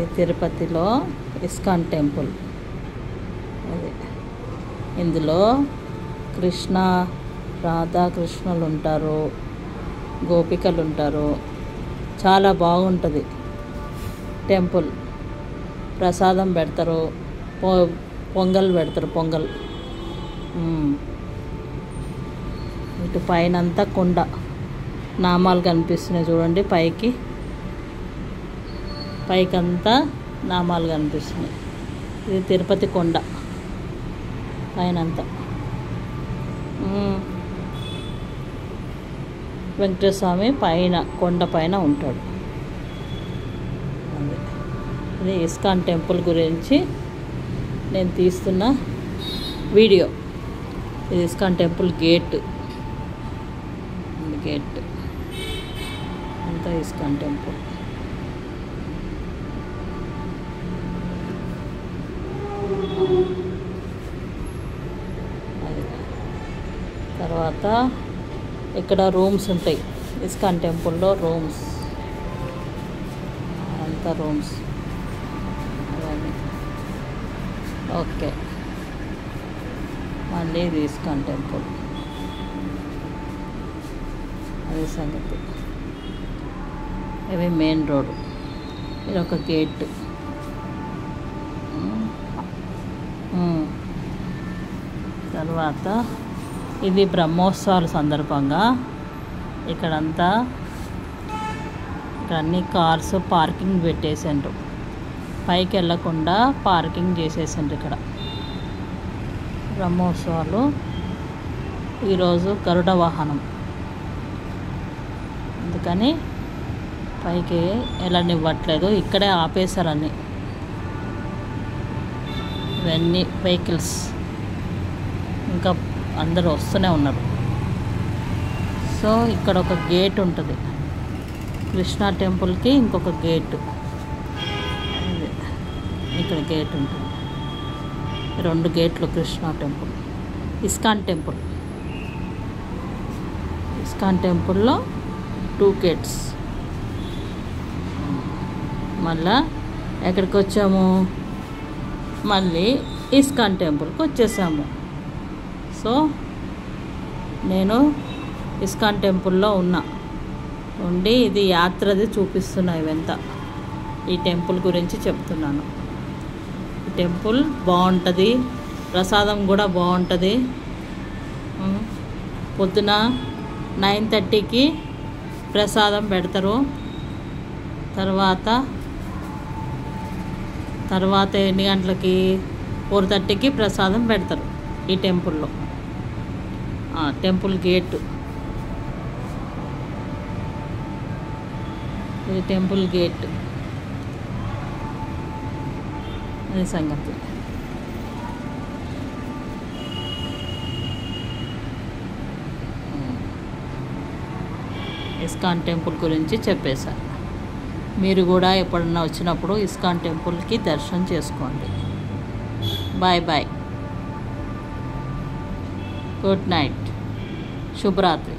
ఇది తిరుపతిలో ISKCON temple. అది ఇందులో కృష్ణ రాధాకృష్ణులు ఉంటారు, గోపికలు ఉంటారు. చాలా బాగుంటుంది టెంపుల్. ప్రసాదం పెడతారు, పొంగల్ పెడతారు. పొంగల్ ఇటు పైన అంతా కొండ నామాలు కనిపిస్తున్నాయి చూడండి. పైకంతా నామాలు కనిపిస్తున్నాయి. ఇది తిరుపతి కొండ పైనంతా. వెంకటేశ్వర స్వామి పైన కొండ పైన ఉంటాడు. ఇది ఇస్కాన్ టెంపుల్ గురించి నేను తీస్తున్న వీడియో. ఇది ఇస్కాన్ టెంపుల్ గేట్ అంతా ఇస్కాన్ టెంపుల్. అది తర్వాత ఇక్కడ రూమ్స్ ఉంటాయి. ఇస్కాన్ టెంపుల్లో రూమ్స్ అంతా రూమ్స్ అవన్నీ. ఓకే, మళ్ళీ ఇది ఇస్కాన్ టెంపుల్. అదే సంగతి. ఇవి మెయిన్ రోడ్. ఇది ఒక గేట్. తర్వాత ఇది బ్రహ్మోత్సవాల సందర్భంగా ఇక్కడ అన్ని కార్స్ పార్కింగ్ పెట్టేసిండ్రు. పైకి వెళ్ళకుండా పార్కింగ్ చేసేసిండ్రు ఇక్కడ. బ్రహ్మోత్సవాలు ఈరోజు గరుడ వాహనం, అందుకని పైకి వెళ్ళనివ్వట్లేదు. ఇక్కడే ఆపేశారని ఇవన్నీ వెహికల్స్. ఇంకా అందరూ వస్తూనే ఉన్నారు. సో ఇక్కడ ఒక గేట్ ఉంటుంది. కృష్ణా టెంపుల్కి ఇంకొక గేటు. ఇక్కడ గేట్ ఉంటుంది. 2 గేట్లు. కృష్ణా టెంపుల్, ఇస్కాన్ టెంపుల్లో 2 గేట్స్. మళ్ళా ఎక్కడికి వచ్చాము? మళ్ళీ ఇస్కాన్ టెంపుల్కి వచ్చేసాము. సో నేను ఇస్కాన్ టెంపుల్లో ఉండి ఇది యాత్రది చూపిస్తున్నా. ఇవంతా ఈ టెంపుల్ గురించి చెప్తున్నాను. ఈ టెంపుల్ బాగుంటుంది, ప్రసాదం కూడా బాగుంటుంది. పొద్దున 9:30కి ప్రసాదం పెడతారు. తర్వాత ఎన్ని గంటలకి? 4:30కి ప్రసాదం పెడతారు ఈ టెంపుల్లో. Temple gate. ఇది టెంపుల్ గేట్. అది సంగతి. ఇస్కాన్ టెంపుల్ గురించి చెప్పేశారు. మీరు కూడా ఎప్పుడన్నా వచ్చినప్పుడు ఇస్కాన్ టెంపుల్కి దర్శనం చేసుకోండి. Bye bye, good night, శుభరాత్రి.